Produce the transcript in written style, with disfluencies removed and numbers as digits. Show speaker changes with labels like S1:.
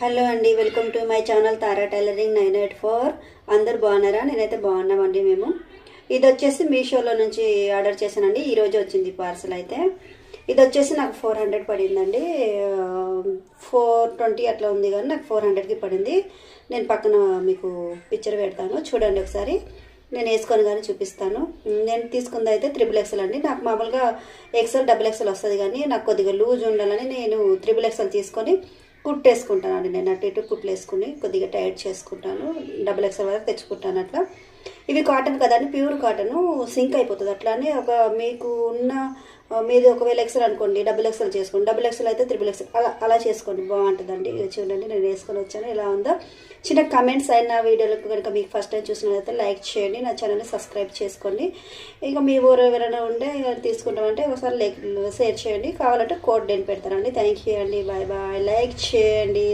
S1: Hello అండి, welcome to my channel Tara tailoring 984. అందరు బాగున్నారా? నేనైతే బాగున్నామండి. ఇది వచ్చేసి మీషోలో నుంచి ఆర్డర్ చేశానండి. ఈరోజు వచ్చింది పార్సల్. అయితే ఇది వచ్చేసి నాకు 400 పడిందండి. 420 అట్లా ఉంది, కానీ నాకు 400కి పడింది. నేను పక్కన మీకు పిక్చర్ పెడతాను, చూడండి ఒకసారి. నేను వేసుకొని కానీ చూపిస్తాను. నేను తీసుకుంది అయితే XXL అండి. నాకు మామూలుగా XL XXL వస్తుంది, కానీ నాకు కొద్దిగా లూజ్ ఉండాలని నేను XXL తీసుకొని కుట్టేసుకుంటానండి. నేను అటు ఇటు కుట్లు వేసుకుని కొద్దిగా టైట్ చేసుకుంటాను. XXL వరకు తెచ్చుకుంటాను. అట్లా ఇవి కాటన్ కదండి, ప్యూర్ కాటన్, సింక్ అయిపోతుంది. అట్లానే మీకు ఉన్న మీది ఒకవేళ XL అనుకోండి, XXL చేసుకోండి. XXL అయితే XXL అలా చేసుకోండి, బాగుంటుందండి. చూడండి, నేను వేసుకొని వచ్చాను. ఎలా ఉందో చిన్న కమెంట్స్ అయిన వీడియోలకు కనుక మీకు ఫస్ట్ టైం చూసినట్లయితే లైక్ చేయండి, నా ఛానల్ని సబ్స్క్రైబ్ చేసుకోండి. ఇంకా మీ ఊరు ఎవరైనా ఉంటే తీసుకుంటామంటే ఒకసారి షేర్ చేయండి. కావాలంటే కోడ్ నేను పెడతానండి. థ్యాంక్ యూ అండి. Bye bye. లైక్ చేయండి.